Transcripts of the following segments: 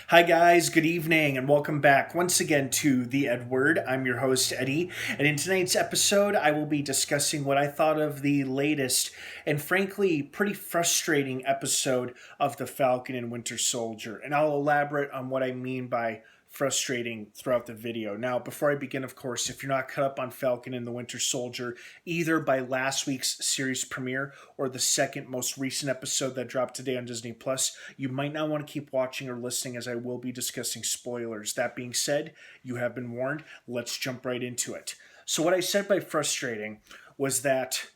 Hi, guys, good evening, and welcome back once again to the EdWord. I'm your host, Eddie, and in tonight's episode, I will be discussing what I thought of the latest and frankly pretty frustrating episode of The Falcon and Winter Soldier. And I'll elaborate on what I mean by frustrating throughout the video. Now, before I begin, of course, if you're not caught up on Falcon and the Winter Soldier, either by last week's series premiere or the second most recent episode that dropped today on Disney Plus, you might not want to keep watching or listening as I will be discussing spoilers. That being said, you have been warned. Let's jump right into it. So, what I said by frustrating was that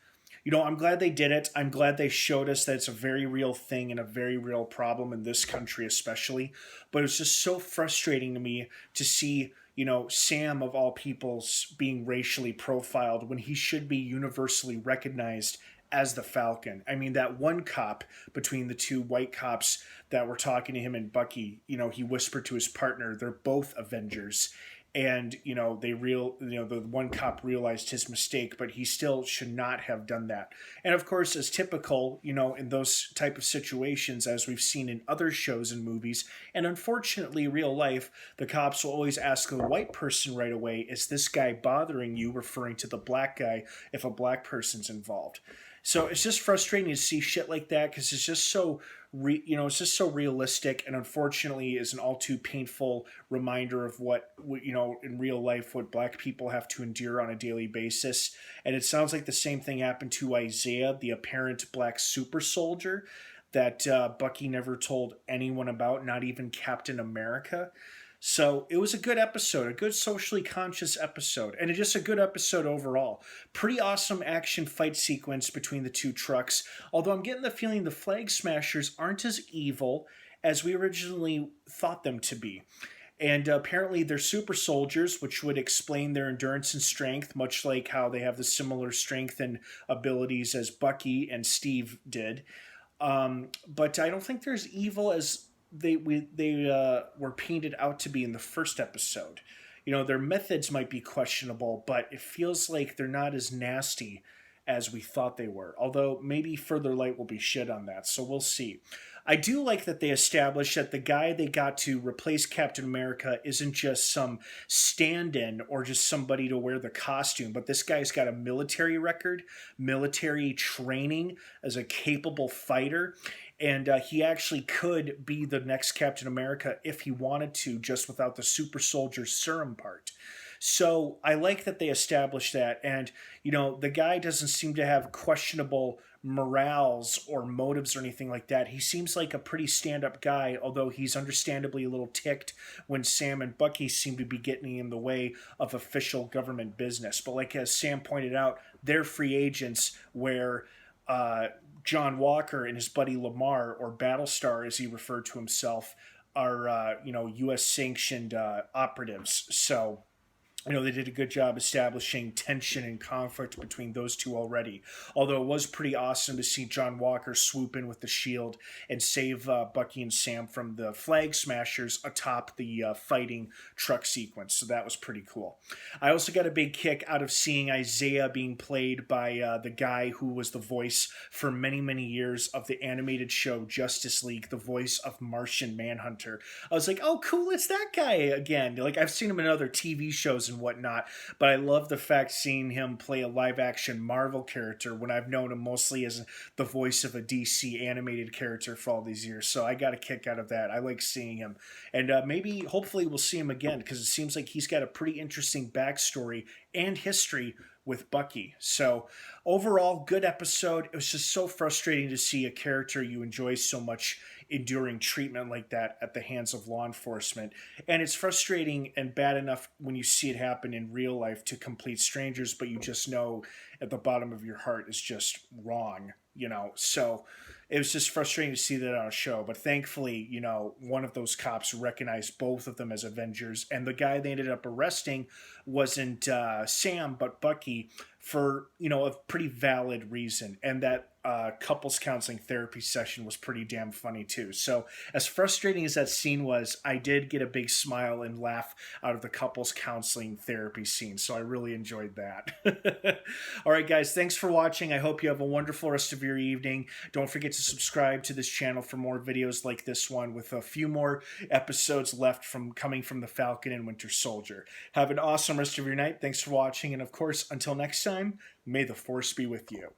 I'm glad they did it. I'm glad they showed us that it's a very real thing and a very real problem in this country, especially. But it's just so frustrating to me to see, Sam of all peoples being racially profiled when he should be universally recognized as the Falcon. I mean, that one cop between the two white cops that were talking to him and Bucky, he whispered to his partner, they're both Avengers. And the one cop realized his mistake, but he still should not have done that. And of course, as typical, in those type of situations, as we've seen in other shows and movies, and unfortunately real life, the cops will always ask the white person right away, is this guy bothering you, referring to the black guy if a black person's involved. So it's just frustrating to see shit like that because it's just so it's just so realistic, and unfortunately is an all too painful reminder of what in real life what black people have to endure on a daily basis. And it sounds like the same thing happened to Isaiah, the apparent black super soldier that Bucky never told anyone about, not even Captain America. So it was a good episode, a good socially conscious episode, and just a good episode overall. Pretty awesome action fight sequence between the two trucks, although I'm getting the feeling the Flag Smashers aren't as evil as we originally thought them to be. And apparently they're super soldiers, which would explain their endurance and strength, much like how they have the similar strength and abilities as Bucky and Steve did. But I don't think they're as evil as they were painted out to be in the first episode. Their methods might be questionable, but it feels like they're not as nasty as we thought they were. Although maybe further light will be shed on that, so we'll see. I do like that they established that the guy they got to replace Captain America isn't just some stand-in or just somebody to wear the costume, but this guy's got a military record, military training as a capable fighter, and he actually could be the next Captain America if he wanted to, just without the super soldier serum part. So I like that they established that. And, the guy doesn't seem to have questionable morals or motives or anything like that. He seems like a pretty stand-up guy, although he's understandably a little ticked when Sam and Bucky seem to be getting in the way of official government business. But like as Sam pointed out, they're free agents where John Walker and his buddy Lamar, or Battlestar as he referred to himself, are U.S. sanctioned operatives. So they did a good job establishing tension and conflict between those two already. Although it was pretty awesome to see John Walker swoop in with the shield and save Bucky and Sam from the Flag Smashers atop the fighting truck sequence. So that was pretty cool. I also got a big kick out of seeing Isaiah being played by the guy who was the voice for many, many years of the animated show Justice League, the voice of Martian Manhunter. I was like, oh, cool, it's that guy again. Like, I've seen him in other TV shows and whatnot, but I love the fact seeing him play a live action Marvel character when I've known him mostly as the voice of a DC animated character for all these years. So I got a kick out of that. I like seeing him, and hopefully we'll see him again, because it seems like he's got a pretty interesting backstory and history with Bucky. So overall, good episode. It was just so frustrating to see a character you enjoy so much enduring treatment like that at the hands of law enforcement. And it's frustrating and bad enough when you see it happen in real life to complete strangers, but you just know at the bottom of your heart is just wrong, So it was just frustrating to see that on a show. But thankfully, one of those cops recognized both of them as Avengers. And the guy they ended up arresting wasn't Sam, but Bucky, for, a pretty valid reason. And that couples counseling therapy session was pretty damn funny too. So, as frustrating as that scene was, I did get a big smile and laugh out of the couples counseling therapy scene. So, I really enjoyed that. All right, guys, thanks for watching. I hope you have a wonderful rest of your evening. Don't forget to subscribe to this channel for more videos like this one, with a few more episodes left from coming from the Falcon and Winter Soldier. Have an awesome rest of your night. Thanks for watching. And of course, until next time, may the Force be with you.